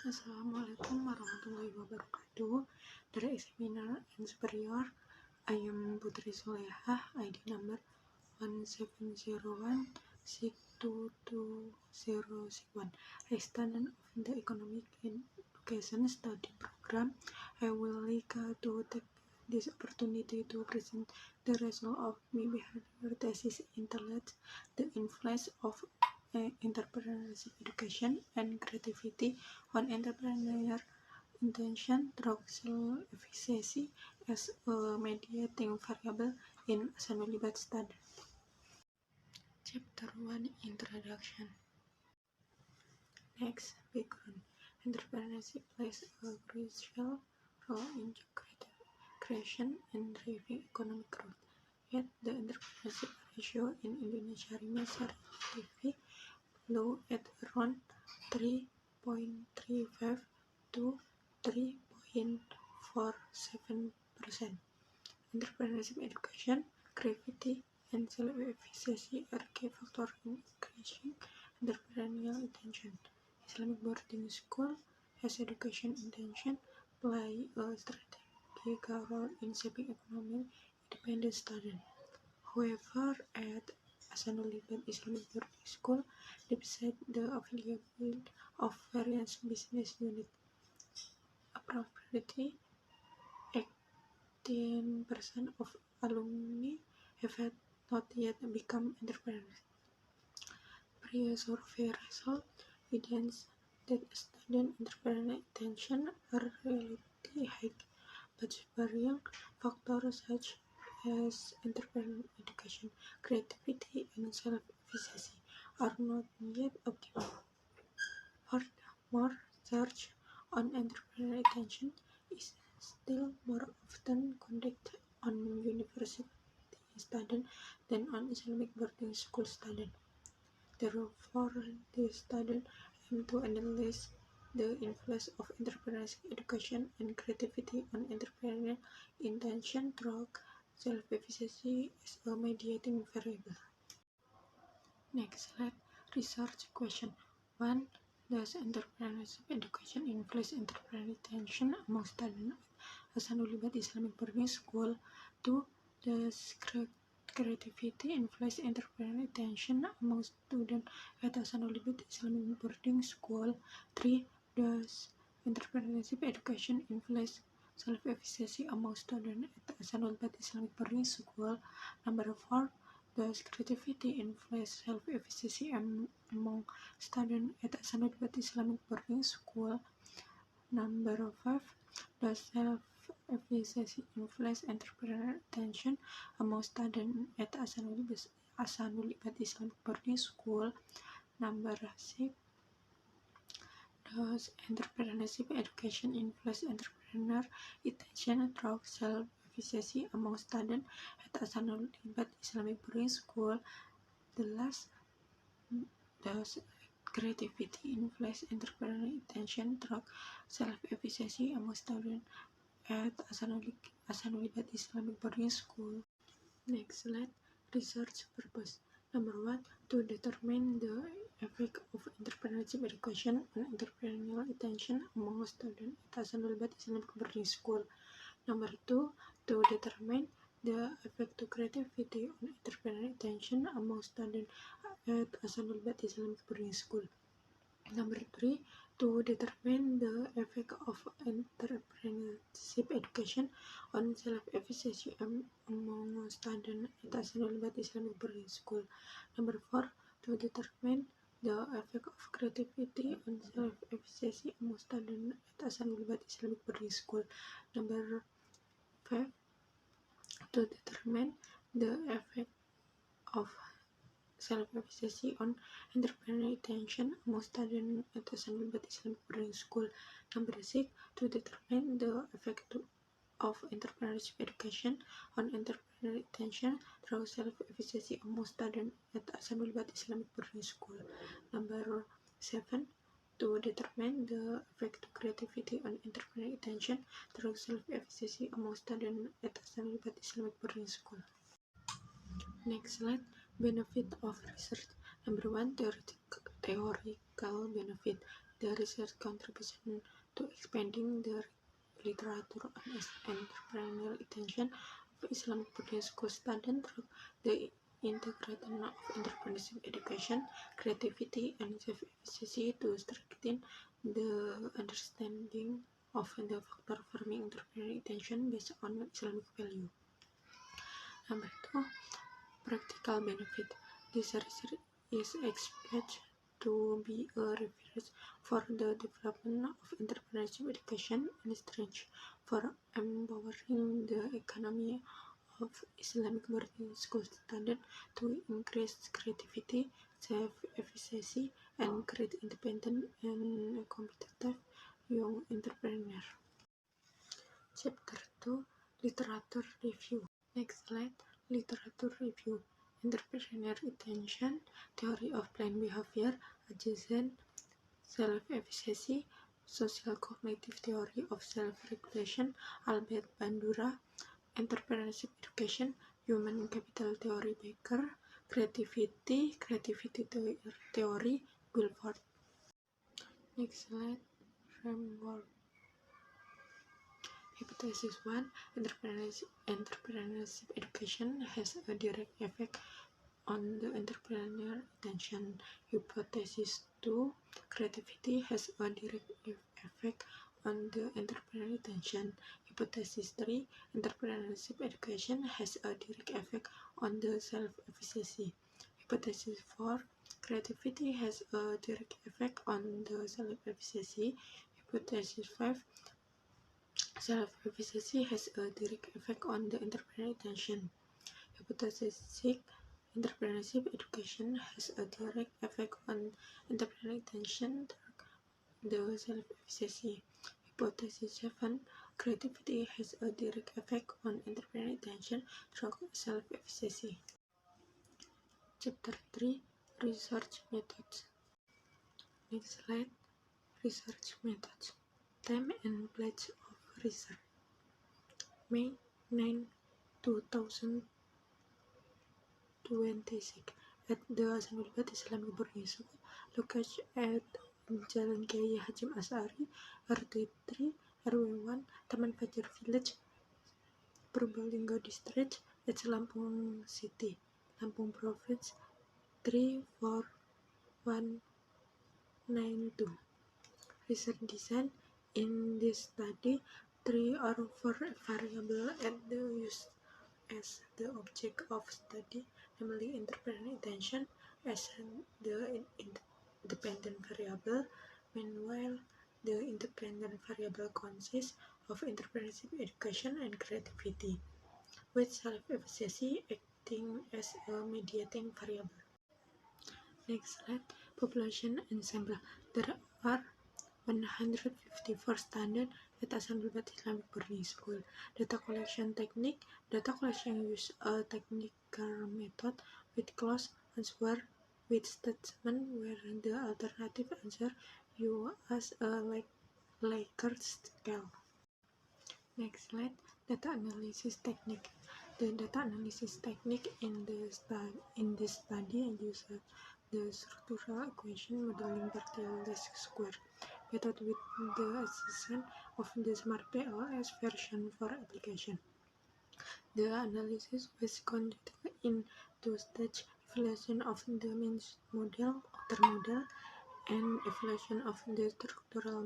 Assalamualaikum warahmatullahi wabarakatuh. Dari Examiner and Superior, I am Putri Solehah, ID number 1701622061. A student of the Economic and Education Study Program. I will like to take this opportunity to present the result of my behavior thesis entitled The Influence of Entrepreneurship Education and Creativity on Entrepreneur Intention through Self-Efficacy as a Mediating Variable in Assembly-Based Study. Chapter 1 Introduction. Next, background. Entrepreneurship plays a crucial role in job creation and driving economic growth. Yet, the entrepreneurship ratio in Indonesia remains relatively low at around 3.35 to 3.47%. Entrepreneurship education, creativity, and self-efficacy are key factors in increasing entrepreneurial intention. Islamic boarding school has education intention play a strategic role in shaping economic independent students. However, at Hasanul-Libat Islamic Boarding School, despite the availability of various business units, approximately 18% of alumni have not yet become entrepreneurs. Prior survey results evidence that student entrepreneurial intention are relatively high, but several factors such as entrepreneurial education, creativity, and self-efficacy are not yet optimal. Furthermore, research on entrepreneurial intention is still more often conducted on university students than on Islamic boarding school students. Therefore, the students aim to analyze the influence of entrepreneurship education and creativity on entrepreneurial intention through self-efficacy as a mediating variable. Next slide, research question. 1. Does entrepreneurship education influence entrepreneurial intention among students at Hasanul-Libat Islamic Boarding School? 2. Does creativity influence entrepreneurial intention among students at Hasanul-Libat Islamic Boarding School? 3. Does entrepreneurship education influence self-efficacy among students at Hasanul-Libat Islamic Boarding School? Number 4. Does creativity influence self-efficacy among students at Hasanul-Libat Islamic Boarding School? Number 5. Does self-efficacy influence entrepreneurial intention among students at Hasanul-Libat Islamic Boarding School? Number 6. Does entrepreneurship education influence entrepreneurial intention through self-efficacy among students at Hasanul-Libat Islamic Boarding School? The last, does creativity influence entrepreneurial intention through self-efficacy among students at Hasanul-Libat Islamic Boarding School? Next slide, research purpose. Number 1, to determine the effect of entrepreneurship education on entrepreneurial intention among students at Hasanul-Libat Islamic Boarding School. Number 2, to determine the effect to creativity on entrepreneurial intention among students at Hasanul-Libat Islamic Boarding School. Number 3, to determine the effect of entrepreneurship education on self-efficacy among students at Hasanul-Libat Islamic Boarding School. Number 4, to determine the effect of creativity on self-efficacy among students at Hasanul-Libat Islamic Boarding School. Number 5, to determine the effect of self-efficacy on entrepreneurial intention among students at Hasanul-Libat Islamic Boarding School. Number 6, to determine the effect of entrepreneurship education on entrepreneurial intention through self-efficacy among students at Hasanul-Libat Islamic Boarding School. Number 7, to determine the effect to creativity on entrepreneurial intention through self-efficacy among students at Hasanul-Libat Islamic Boarding School. Next slide, benefit of research. Number 1, theoretical benefit. the research contribution to expanding the literature on entrepreneurial intention of Islamic boarding school students through the integration of entrepreneurship education, creativity, and self-efficacy to strengthen the understanding of the factor forming entrepreneurial intention based on Islamic value. Number 2, practical benefit. This research is expected to be a reference for the development of entrepreneurship education and strength for empowering the economy of Islamic boarding school students to increase creativity, self-efficacy, and create independent and competitive young entrepreneurs. Chapter 2, Literature Review. Next slide, Literature Review. Entrepreneur Intention, Theory of Planned Behavior, Adjacent, Self-Efficacy, Social Cognitive Theory of Self-Regulation, Albert Bandura, Entrepreneurship Education, Human Capital Theory, Baker, Creativity Theory, Guilford. Next slide, Framework. Hypothesis 1. Entrepreneurship education has a direct effect on the entrepreneurial intention. Hypothesis 2. Creativity has a direct effect on the entrepreneurial intention. Hypothesis 3. Entrepreneurship education has a direct effect on the self-efficacy. Hypothesis 4. Creativity has a direct effect on the self-efficacy. Hypothesis 5. Self-efficacy has a direct effect on the entrepreneurial intention. Hypothesis 6. Entrepreneurship education has a direct effect on entrepreneurial intention through the self-efficacy. Hypothesis 7. Creativity has a direct effect on entrepreneurial intention through self-efficacy. Chapter 3. Research Methods. Next slide. Research Methods. Time and place of research. May 9, 2026 at the Hasanul Banna Islamic Boarding School, located at Jalan Kiai Hashim Asy'ari, RT3, RW1, Taman Fajar Village, Purbalingga District, at Lampung City, Lampung Province 34192. Research design. In this study, 3 or 4 variables are used as the object of study, namely entrepreneurial intention as the independent variable. Meanwhile, the independent variable consists of entrepreneurship education and creativity, with self-efficacy acting as a mediating variable. Next slide, population ensemble. There are 154 students at Hasanul Banna Islamic Boarding School. Data collection technique. Data collection uses a technical method with closed answer with statement where the alternative answer uses a Likert scale. Next slide, data analysis technique. The data analysis technique in this study uses the structural equation modeling partial least square method with the assistance of the SmartPLS version 4 application. The analysis was conducted in 2 stages: evaluation of the main model, outer model, and evaluation of the structural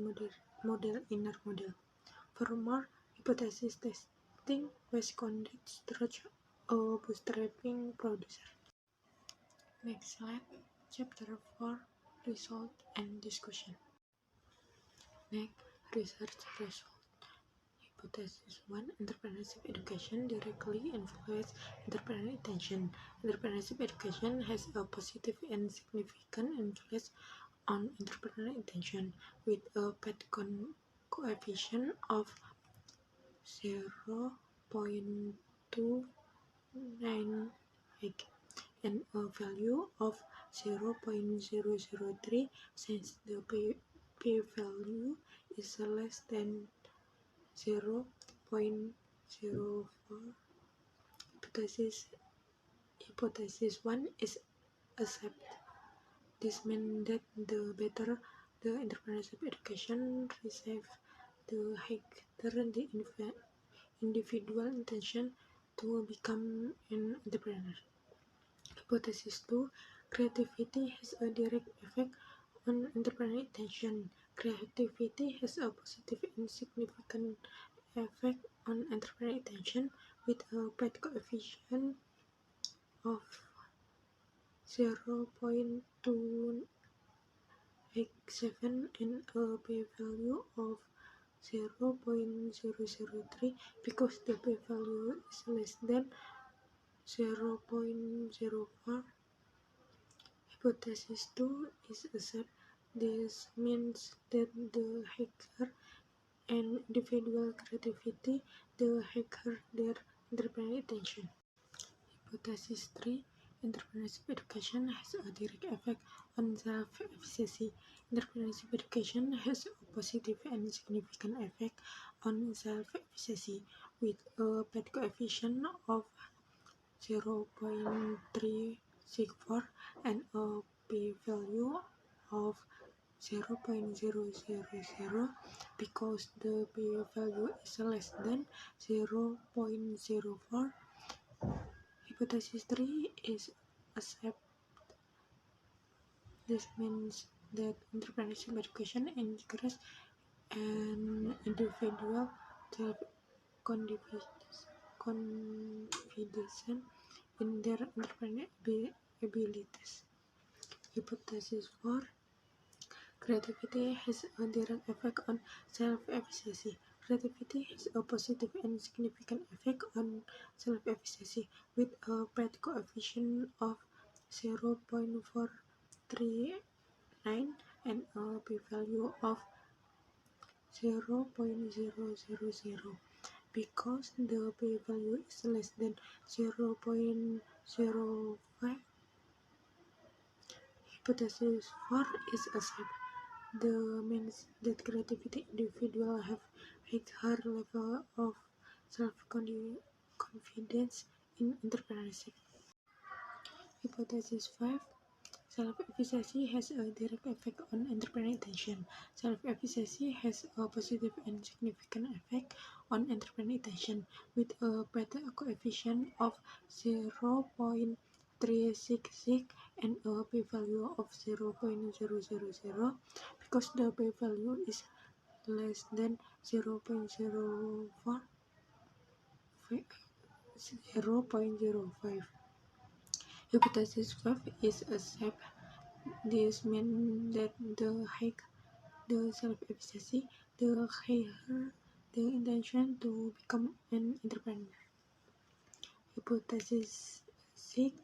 model, inner model. Furthermore, hypothesis testing was conducted through a bootstrapping procedure. Next slide, Chapter 4, Result and Discussion. Next, research result. Hypothesis 1. Entrepreneurship education directly influences entrepreneurial intention. Entrepreneurship education has a positive and significant influence on entrepreneurial intention with a PET coefficient of 0.298 and a value of 0.003 since the p-value is less than 0.04. Hypothesis 1 is accepted. This means that the better The entrepreneurship education receives the higher the individual intention to become an entrepreneur. Hypothesis 2. Creativity has a direct effect on entrepreneurial intention. Creativity has a positive and significant effect on entrepreneurial intention with a PET coefficient of 0.287 and a p-value of 0.003 because the p-value is less than 0.04. Hypothesis 2 is accepted. This means that the higher an individual creativity, the higher their entrepreneurial intention. Hypothesis 3. Entrepreneurship education has a direct effect on self-efficacy. Entrepreneurship education has a positive and significant effect on self-efficacy with a PET coefficient of 0.364 and a p-value of 0.000 because the p-value is less than 0.04. Hypothesis 3 is accepted. This means that entrepreneurship education encourages an individual self-confidence in their entrepreneurial abilities. Hypothesis 4. Creativity has a direct effect on self-efficacy. Creativity has a positive and significant effect on self-efficacy with a PET coefficient of 0.439 and a p-value of 0.000 because the p-value is less than 0.05. Hypothesis 4 is accepted. The means that creativity individuals have higher level of self-confidence in entrepreneurship. Hypothesis 5. Self-efficacy has a direct effect on entrepreneurial intention. Self-efficacy has a positive and significant effect on entrepreneurial intention with a PET coefficient of 0.366 and a p-value of 0.000 because the p-value is less than 0.05. Hypothesis 5 is accepted. This means that the higher the self-efficacy, the higher the intention to become an entrepreneur. Hypothesis 6.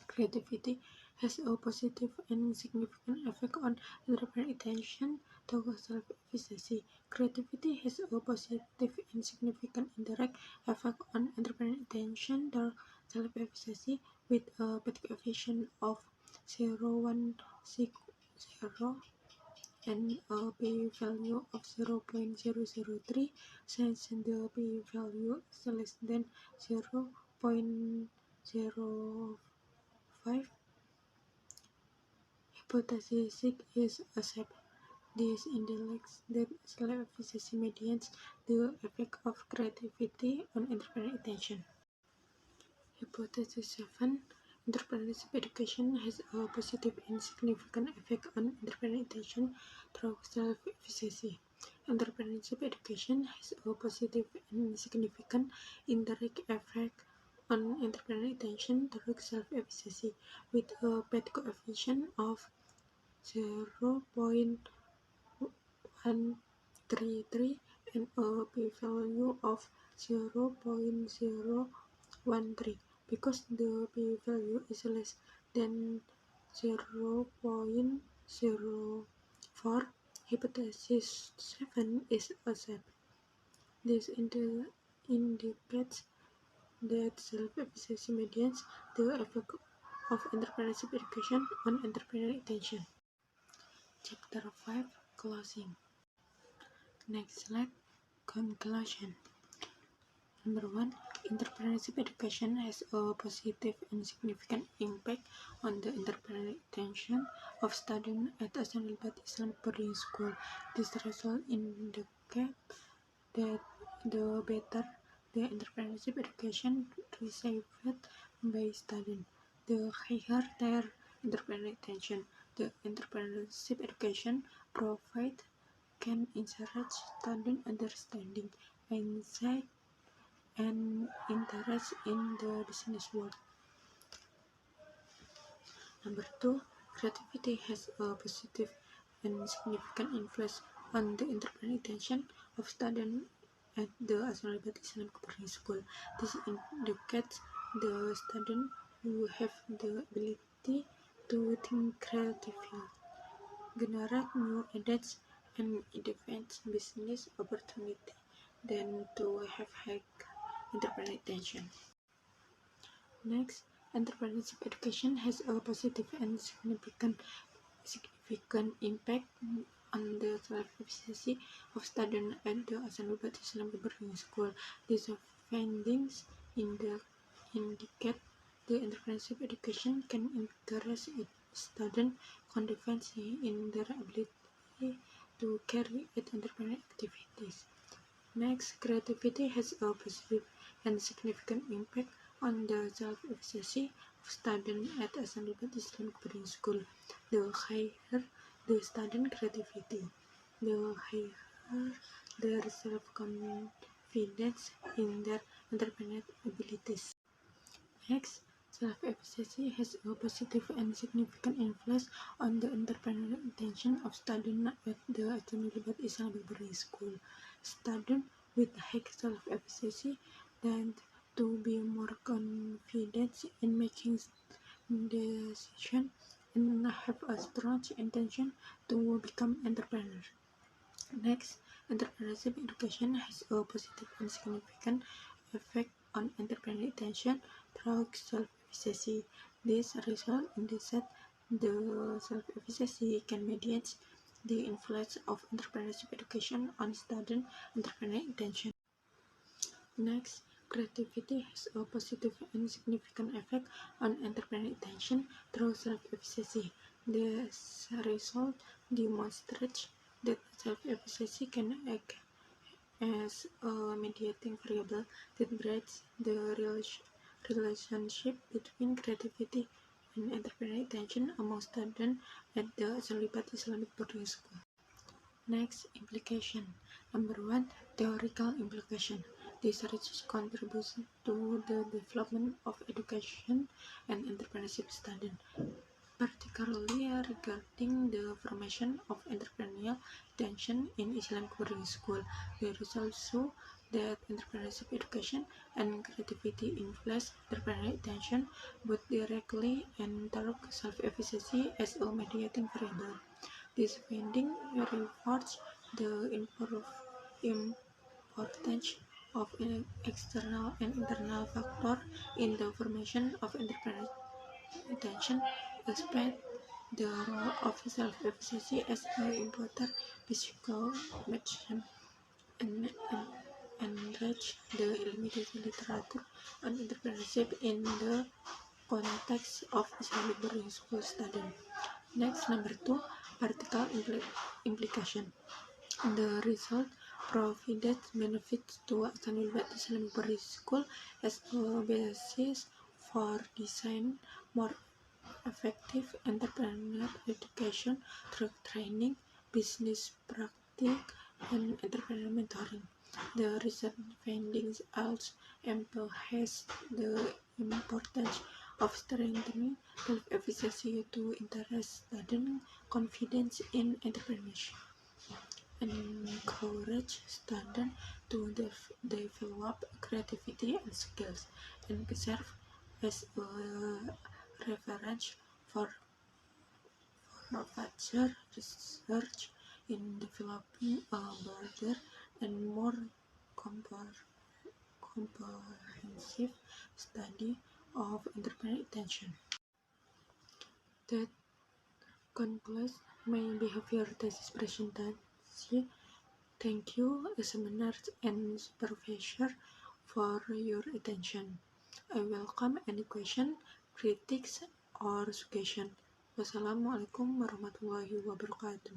Creativity has a positive and significant effect on entrepreneurial intention to self-efficacy. Creativity has a positive and significant indirect effect on entrepreneurial intention to self-efficacy with a PET coefficient of 0.160 and a p-value of 0.003 since the p-value is less than 0.05. Hypothesis 6 is accepted. This indicates that self-efficacy mediates the effect of creativity on entrepreneurial intention. Hypothesis 7. Entrepreneurship education has a positive and significant effect on entrepreneurial intention through self-efficacy. Entrepreneurship education has a positive and significant indirect effect on entrepreneurial intention through self-efficacy with a PET coefficient of 0.133 and a p-value of 0.013 because the p-value is less than 0.04. Hypothesis 7 is accepted. This indicates that self-efficacy mediates the effect of entrepreneurship education on entrepreneurial intention. Chapter 5. Closing. Next slide. Conclusion. Number 1. Entrepreneurship education has a positive and significant impact on the entrepreneurial intention of students at Ahsanul Ilbat Islamic Boarding School. This results indicate that the better the entrepreneurship education received by students, the higher their entrepreneurial intention. The entrepreneurship education provides can encourage student understanding, insight, and interest in the business world. Number two, creativity has a positive and significant influence on the entrepreneurial intention of students at the Ahsanul Ilbat Islamic Boarding School. This indicates the students who have the ability to think creatively, generate new ideas, and invent business opportunity than to have high entrepreneurial intention. Next, entrepreneurship education has a positive and significant impact on the self-efficacy of students at the Ahsanul Ilbat Islamic Boarding School. These findings indicate the entrepreneurship education can encourage students' confidence in their ability to carry out entrepreneurial activities. Next, creativity has a positive and significant impact on the self-efficacy of students at Ahsanul Ilbat Islamic Boarding School. The higher the student creativity, the higher their self-confidence in their entrepreneurial abilities. Next, self-efficacy has a positive and significant influence on the entrepreneurial intention of students at the Ahsanul Ilbat Islamic Boarding School. Students with high self-efficacy tend to be more confident in making decisions and have a strong intention to become entrepreneurs. Next, entrepreneurship education has a positive and significant effect on entrepreneurial intention through self-efficacy. This results in that the self-efficacy can mediate the influence of entrepreneurship education on student entrepreneurial intention. Next, creativity has a positive and significant effect on entrepreneurial intention through self-efficacy. This result demonstrates that self-efficacy can act as a mediating variable that breaks the relationship between creativity and entrepreneurial intention among students at the Ahsanul Ilbat Islamic Boarding School. Next, implication. Number one, theoretical implication. This research contributes to the development of education and entrepreneurship students, particularly regarding the formation of entrepreneurial intention in Islamic boarding school. The results show that entrepreneurship education and creativity influence entrepreneurial intention both directly and through self-efficacy as a mediating variable. This finding reinforces the importance of external and internal factors in the formation of entrepreneurial intention, despite the role of self-efficacy as an important physical mechanism and enrich the limited literature on entrepreneurship in the context of Islamic boarding school study. Next, number two, practical implication. The result provided benefits to Ahsanul Ilbat Islamic Boarding School as a basis for design more effective entrepreneurial education through training, business practice, and entrepreneurial mentoring. The recent findings also emphasize the importance of strengthening self-efficacy to encourage student confidence in entrepreneurship, encourage students to develop creativity and skills, and serve as a reference for future research in developing a broader and more comprehensive study of entrepreneurial intention. That concludes my behavior thesis presentation. Thank you, examiners and supervisor, for your attention. I welcome any question, critiques, or suggestion. Wassalamualaikum warahmatullahi wabarakatuh.